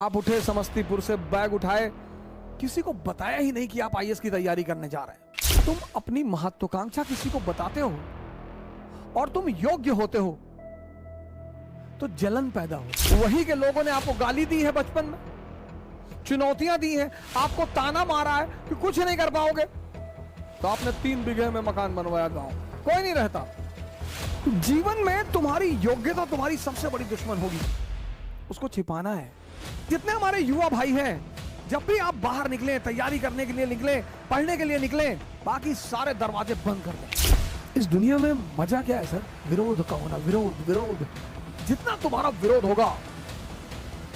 आप उठे समस्तीपुर से, बैग उठाए, किसी को बताया ही नहीं कि आप आईएएस की तैयारी करने जा रहे हैं। तुम अपनी महत्वाकांक्षा किसी को बताते हो और तुम योग्य होते हो तो जलन पैदा हो। वही के लोगों ने आपको गाली दी है, बचपन में चुनौतियां दी हैं, आपको ताना मारा है कि कुछ नहीं कर पाओगे, तो आपने 3 बीघे में मकान बनवाया गांव। कोई नहीं रहता। जीवन में तुम्हारी योग्यता तुम्हारी सबसे बड़ी दुश्मन होगी, उसको छिपाना है। जितने हमारे युवा भाई हैं, जब भी आप बाहर निकले, तैयारी करने के लिए निकले, पढ़ने के लिए निकले, बाकी सारे दरवाजे बंद कर दें। इस दुनिया में मजा क्या है सर? विरोध का होना। विरोध विरोध, जितना तुम्हारा विरोध होगा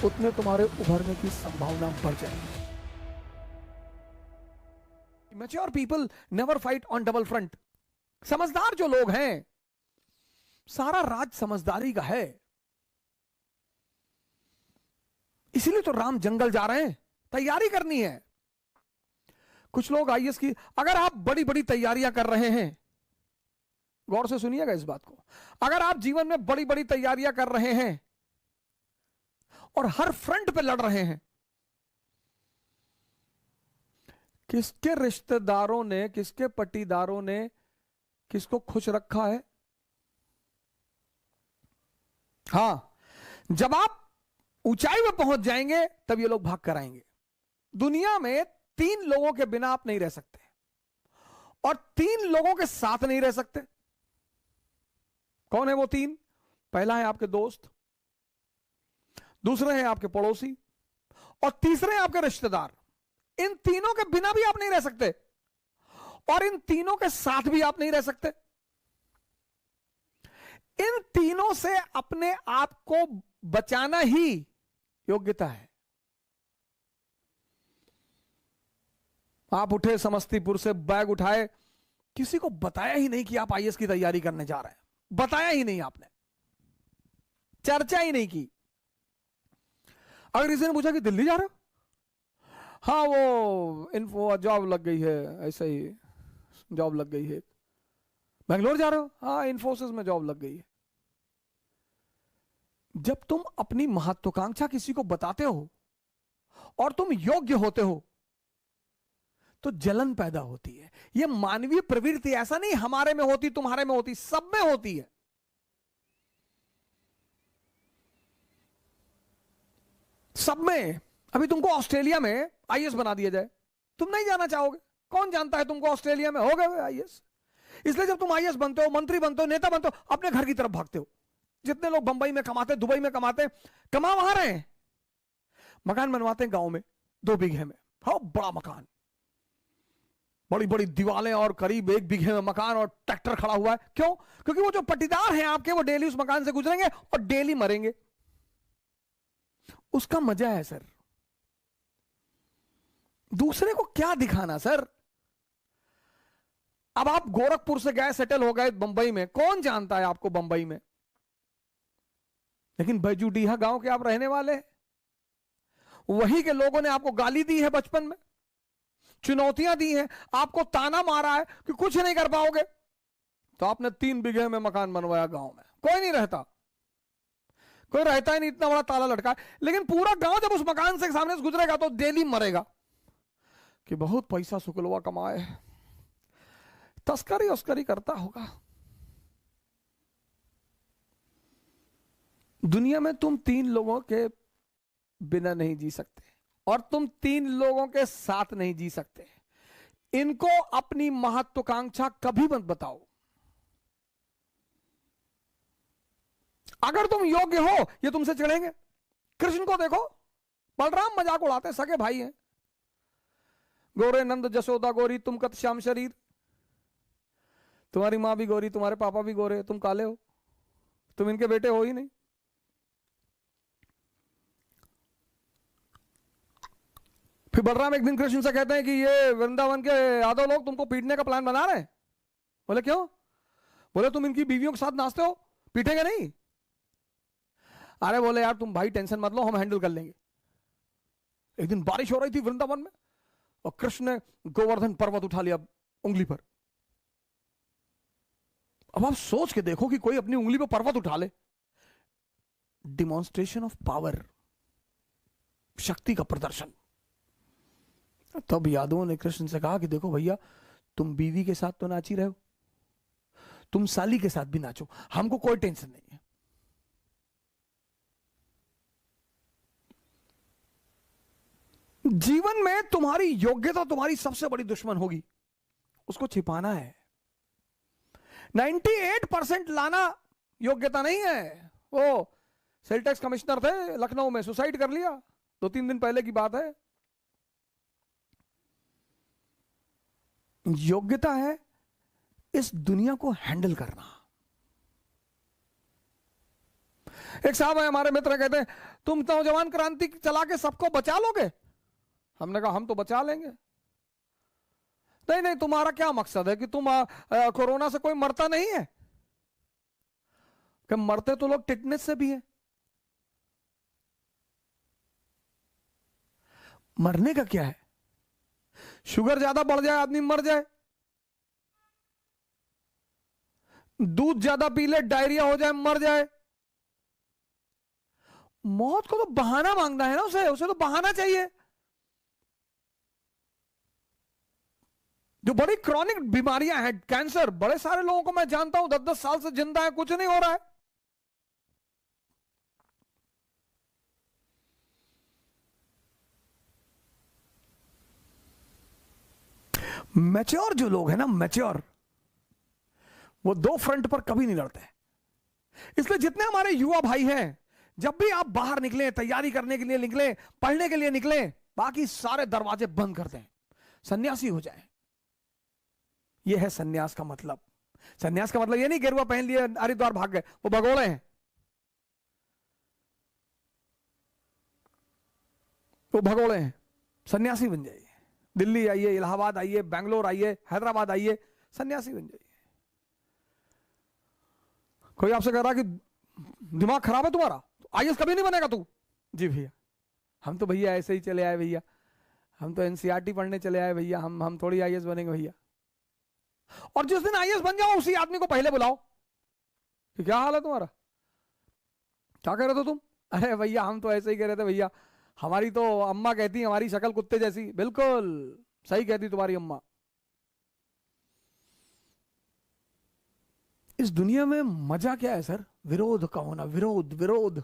उतने तुम्हारे उभरने की संभावना बढ़ जाएगी। Mature people never fight on double front. समझदार जो लोग हैं, सारा राज समझदारी का है। इसीलिए तो राम जंगल जा रहे हैं, तैयारी करनी है। कुछ लोग आईएएस की, अगर आप बड़ी बड़ी तैयारियां कर रहे हैं, गौर से सुनिएगा इस बात को, अगर आप जीवन में बड़ी बड़ी तैयारियां कर रहे हैं और हर फ्रंट पे लड़ रहे हैं, किसके रिश्तेदारों ने, किसके पट्टीदारों ने किसको खुश रखा है? हां, जब आप ऊंचाई में पहुंच जाएंगे तब ये लोग भाग कर आएंगे। दुनिया में 3 लोगों के बिना आप नहीं रह सकते और 3 लोगों के साथ नहीं रह सकते। कौन है वो 3? पहला है आपके दोस्त, दूसरे हैं आपके पड़ोसी और तीसरे हैं आपके रिश्तेदार। इन तीनों के बिना भी आप नहीं रह सकते और इन तीनों के साथ भी आप नहीं रह सकते। इन तीनों से अपने आप को बचाना ही योग्यता है। आप उठे समस्तीपुर से, बैग उठाए, किसी को बताया ही नहीं कि आप आईएएस की तैयारी करने जा रहे हैं। बताया ही नहीं, आपने चर्चा ही नहीं की। अगर किसी ने पूछा कि दिल्ली जा रहे हो, हाँ वो इन्फो जॉब लग गई है, ऐसा ही जॉब लग गई है। बेंगलोर जा रहे हो, हाँ इन्फोसिस में जॉब लग गई है। जब तुम अपनी महत्वाकांक्षा किसी को बताते हो और तुम योग्य होते हो तो जलन पैदा होती है। यह मानवीय प्रवृत्ति, ऐसा नहीं हमारे में होती, तुम्हारे में होती, सब में होती है। सब में। अभी तुमको ऑस्ट्रेलिया में आईएएस बना दिया जाए, तुम नहीं जाना चाहोगे। कौन जानता है तुमको ऑस्ट्रेलिया में हो गए आईएएस। इसलिए जब तुम आईएएस बनते हो, मंत्री बनते हो, नेता बनते हो, अपने घर की तरफ भागते हो। जितने लोग बंबई में कमाते, दुबई में कमाते, कमा वहां रहे हैं, मकान बनवाते हैं गांव में 2 बीघे में। हाँ, बड़ा मकान, बड़ी बड़ी दीवारें और करीब 1 बीघे में मकान और ट्रैक्टर खड़ा हुआ है। क्यों? क्योंकि वो जो पट्टीदार हैं आपके, वो डेली उस मकान से गुजरेंगे और डेली मरेंगे। उसका मजा है सर। दूसरे को क्या दिखाना सर? अब आप गोरखपुर से गए, सेटल हो गए बंबई में, कौन जानता है आपको बंबई में, लेकिन बैजूडीहा गांव के आप रहने वाले हैं। वही के लोगों ने आपको गाली दी है, बचपन में चुनौतियां दी हैं, आपको ताना मारा है कि कुछ नहीं कर पाओगे, तो आपने 3 बीघे में मकान बनवाया गांव में। कोई नहीं रहता, कोई रहता ही नहीं, इतना बड़ा ताला लटका है। लेकिन पूरा गांव जब उस मकान से सामने से गुजरेगा तो डेली मरेगा कि बहुत पैसा शुक्लवा कमाए, तस्करी उस्करी करता होगा। दुनिया में तुम 3 लोगों के बिना नहीं जी सकते और तुम 3 लोगों के साथ नहीं जी सकते। इनको अपनी महत्वाकांक्षा कभी मत बताओ। अगर तुम योग्य हो, ये तुमसे चिढ़ेंगे। कृष्ण को देखो, बलराम मजाक उड़ाते, सगे भाई हैं। गोरे नंद जसोदा गोरी, तुम कत श्याम शरीर। तुम्हारी मां भी गोरी, तुम्हारे पापा भी गोरे, तुम काले हो, तुम इनके बेटे हो ही नहीं। फिर बलराम एक दिन कृष्ण से कहते हैं कि ये वृंदावन के यादव लोग तुमको पीटने का प्लान बना रहे हैं। बोले क्यों? बोले तुम इनकी बीवियों के साथ नाचते हो, पीटेंगे नहीं? अरे बोले यार तुम भाई टेंशन मत लो, हम हैंडल कर लेंगे। एक दिन बारिश हो रही थी वृंदावन में और कृष्ण ने गोवर्धन पर्वत उठा लिया उंगली पर। अब आप सोच के देखो कि कोई अपनी उंगली पर पर्वत उठा ले। Demonstration of power. शक्ति का प्रदर्शन। तब यादवों ने कृष्ण से कहा कि देखो भैया, तुम बीवी के साथ तो नाच ही रहे हो, तुम साली के साथ भी नाचो, हमको कोई टेंशन नहीं है। जीवन में तुम्हारी योग्यता तुम्हारी सबसे बड़ी दुश्मन होगी, उसको छिपाना है। 98% लाना योग्यता नहीं है। वो सेल टैक्स कमिश्नर थे लखनऊ में, सुसाइड कर लिया, 2-3 दिन पहले की बात है। योग्यता है इस दुनिया को हैंडल करना। एक साहब है हमारे मित्र, कहते हैं तुम नौजवान क्रांति चला के सबको बचा लोगे। हमने कहा हम तो बचा लेंगे। नहीं नहीं, तुम्हारा क्या मकसद है कि तुम कोरोना से कोई मरता नहीं है? कि मरते तो लोग टिटनेस से भी हैं। मरने का क्या है? शुगर ज्यादा बढ़ जाए आदमी मर जाए, दूध ज्यादा पी ले डायरिया हो जाए मर जाए। मौत को तो बहाना मांगना है ना, उसे तो बहाना चाहिए। जो बड़ी क्रॉनिक बीमारियां हैं, कैंसर, बड़े सारे लोगों को मैं जानता हूं 10-10 साल से जिंदा है, कुछ नहीं हो रहा है। मैच्योर जो लोग हैं ना, मैच्योर, वो दो फ्रंट पर कभी नहीं लड़ते। इसलिए जितने हमारे युवा भाई हैं, जब भी आप बाहर निकले, तैयारी करने के लिए निकले, पढ़ने के लिए निकले, बाकी सारे दरवाजे बंद कर दें, सन्यासी हो जाए। यह है सन्यास का मतलब। सन्यास का मतलब यह नहीं गेरुआ पहन लिए हरिद्वार भाग गए, वो भगोड़े हैं, वो भगोड़े हैं। सन्यासी बन जाइए। दिल्ली आइए, इलाहाबाद आइए, बैंगलोर आइए, हैदराबाद आइए, सन्यासी बन जाइए। कोई आपसे कह रहा कि दिमाग खराब है तुम्हारा, आईएएस कभी नहीं बनेगा तू। जी भैया, हम तो भैया ऐसे ही चले आए भैया, हम तो एनसीईआरटी पढ़ने चले आए भैया, हम थोड़ी आईएएस बनेंगे भैया। और जिस दिन आईएएस बन जाओ उसी आदमी को पहले बुलाओ कि क्या हाल है तुम्हारा, क्या कह रहे थे तुम? अरे भैया हम तो ऐसे ही कह रहे थे भैया, हमारी तो अम्मा कहती हमारी शक्ल कुत्ते जैसी। बिल्कुल सही कहती तुम्हारी अम्मा। इस दुनिया में मजा क्या है सर? विरोध का होना। विरोध विरोध,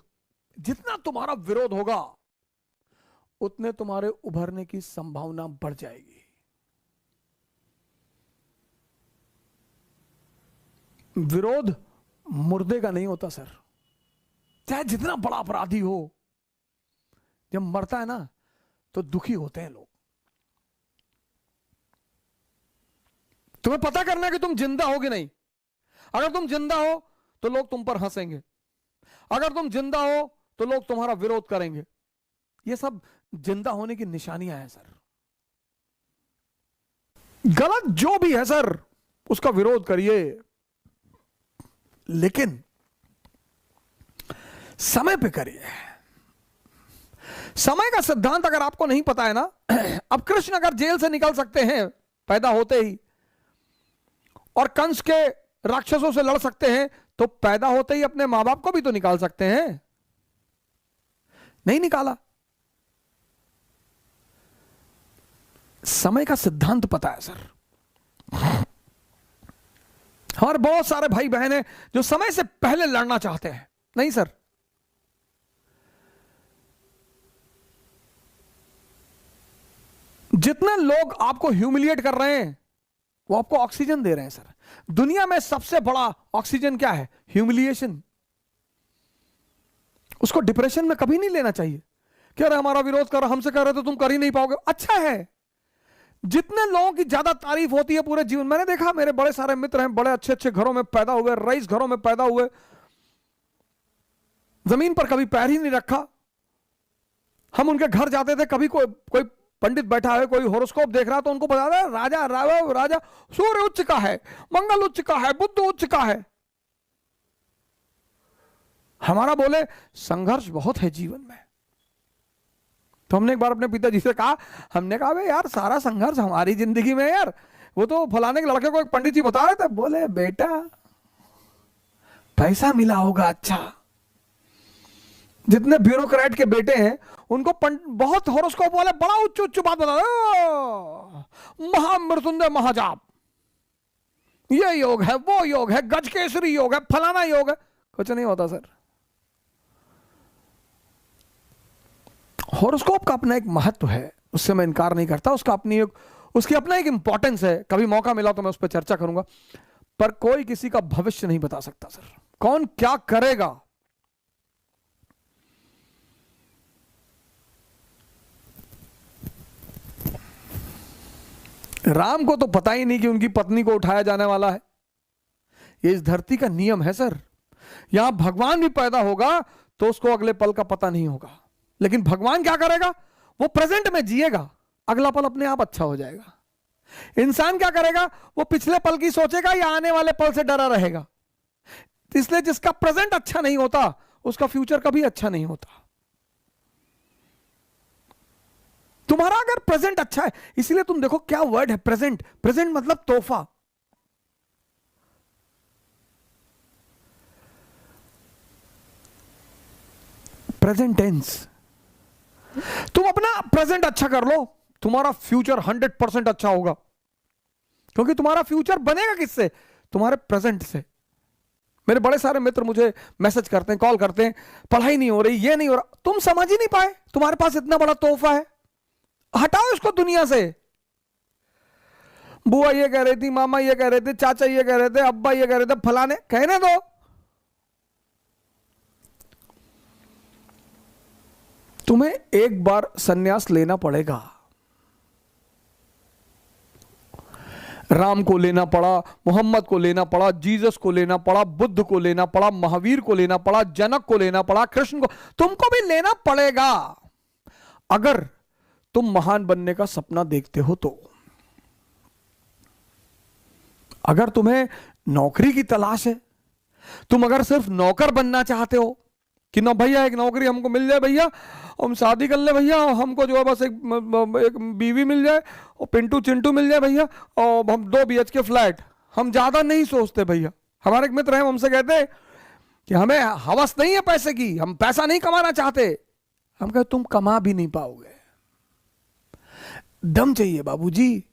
जितना तुम्हारा विरोध होगा उतने तुम्हारे उभरने की संभावना बढ़ जाएगी। विरोध मुर्दे का नहीं होता सर, चाहे जितना बड़ा अपराधी हो, जब मरता है ना तो दुखी होते हैं लोग। तुम्हें पता करना है कि तुम जिंदा हो कि नहीं। अगर तुम जिंदा हो तो लोग तुम पर हंसेंगे, अगर तुम जिंदा हो तो लोग तुम्हारा विरोध करेंगे। ये सब जिंदा होने की निशानियां हैं सर। गलत जो भी है सर उसका विरोध करिए, लेकिन समय पे करिए। समय का सिद्धांत अगर आपको नहीं पता है ना, अब कृष्ण अगर जेल से निकल सकते हैं पैदा होते ही, और कंस के राक्षसों से लड़ सकते हैं, तो पैदा होते ही अपने मां बाप को भी तो निकाल सकते हैं। नहीं निकाला। समय का सिद्धांत पता है सर। हमारे बहुत सारे भाई बहन हैं जो समय से पहले लड़ना चाहते हैं। नहीं सर, जितने लोग आपको ह्यूमिलिएट कर रहे हैं वो आपको ऑक्सीजन दे रहे हैं सर। दुनिया में सबसे बड़ा ऑक्सीजन क्या है? ह्यूमिलिएशन। उसको डिप्रेशन में कभी नहीं लेना चाहिए कि अरे हमारा विरोध कर, हमसे कह रहे तो तुम कर ही नहीं पाओगे। अच्छा है, जितने लोगों की ज्यादा तारीफ होती है पूरे जीवन, मैंने देखा मेरे बड़े सारे मित्र हैं, बड़े अच्छे अच्छे घरों में पैदा हुए, रईस घरों में पैदा हुए, जमीन पर कभी पैर ही नहीं रखा। हम उनके घर जाते थे, कभी कोई पंडित बैठा है, कोई होरोस्कोप देख रहा तो उनको बता रहा राजा राजा सूर्य उच्च का है, मंगल उच्च का है, बुध उच्च का है। हमारा बोले संघर्ष बहुत है जीवन में। तो हमने एक बार अपने पिताजी से कहा, हमने कहा भाई यार सारा संघर्ष हमारी जिंदगी में यार, वो तो फलाने के लड़के को एक पंडित जी बता रहे थे, बोले बेटा पैसा मिला होगा अच्छा, जितने ब्यूरोक्रेट के बेटे हैं उनको बहुत हॉरोस्कोप वाले बड़ा उच्च उच्च बात बता रहे, महामृत्युंजय महाजाप, ये योग है, वो योग है, गजकेसरी योग है, फलाना योग है। कुछ नहीं होता सर। हॉरोस्कोप का अपना एक महत्व है, उससे मैं इनकार नहीं करता, उसकी अपना एक इंपॉर्टेंस है। कभी मौका मिला तो मैं उस पर चर्चा करूंगा, पर कोई किसी का भविष्य नहीं बता सकता सर, कौन क्या करेगा। राम को तो पता ही नहीं कि उनकी पत्नी को उठाया जाने वाला है। ये इस धरती का नियम है सर। यहां भगवान भी पैदा होगा तो उसको अगले पल का पता नहीं होगा, लेकिन भगवान क्या करेगा, वो प्रेजेंट में जिएगा, अगला पल अपने आप अच्छा हो जाएगा। इंसान क्या करेगा, वो पिछले पल की सोचेगा या आने वाले पल से डरा रहेगा। इसलिए जिसका प्रेजेंट अच्छा नहीं होता उसका फ्यूचर कभी अच्छा नहीं होता। तुम्हारा अगर प्रेजेंट अच्छा है, इसीलिए तुम देखो क्या वर्ड है प्रेजेंट। प्रेजेंट मतलब तोहफा। Present tense. तुम अपना प्रेजेंट अच्छा कर लो, तुम्हारा फ्यूचर 100% अच्छा होगा, क्योंकि तुम्हारा फ्यूचर बनेगा किससे, तुम्हारे प्रेजेंट से। मेरे बड़े सारे मित्र मुझे मैसेज करते हैं, कॉल करते हैं, पढ़ाई नहीं हो रही, ये नहीं हो रहा। तुम समझ ही नहीं पाए, तुम्हारे पास इतना बड़ा तोहफा है, हटाओ इसको दुनिया से। बुआ ये कह रही थी, मामा ये कह रहे थे, चाचा ये कह रहे थे, अब्बा ये कह रहे थे, फलाने, कहने दो। तुम्हें एक बार सन्यास लेना पड़ेगा। राम को लेना पड़ा, मोहम्मद को लेना पड़ा, जीसस को लेना पड़ा, बुद्ध को लेना पड़ा, महावीर को लेना पड़ा, जनक को लेना पड़ा, कृष्ण को, तुमको भी लेना पड़ेगा अगर तुम महान बनने का सपना देखते हो तो। अगर तुम्हें नौकरी की तलाश है, तुम अगर सिर्फ नौकर बनना चाहते हो कि ना भैया एक नौकरी हमको मिल जाए भैया, हम शादी कर ले भैया, हमको जो है बस एक बीवी मिल जाए और पिंटू चिंटू मिल जाए भैया, और हम 2 BHK फ्लैट, हम ज्यादा नहीं सोचते भैया। हमारे एक मित्र हैं, हमसे कहते हैं कि हमें हवस नहीं है पैसे की, हम पैसा नहीं कमाना चाहते। हम कहते तुम कमा भी नहीं पाओगे, दम चाहिए बाबूजी।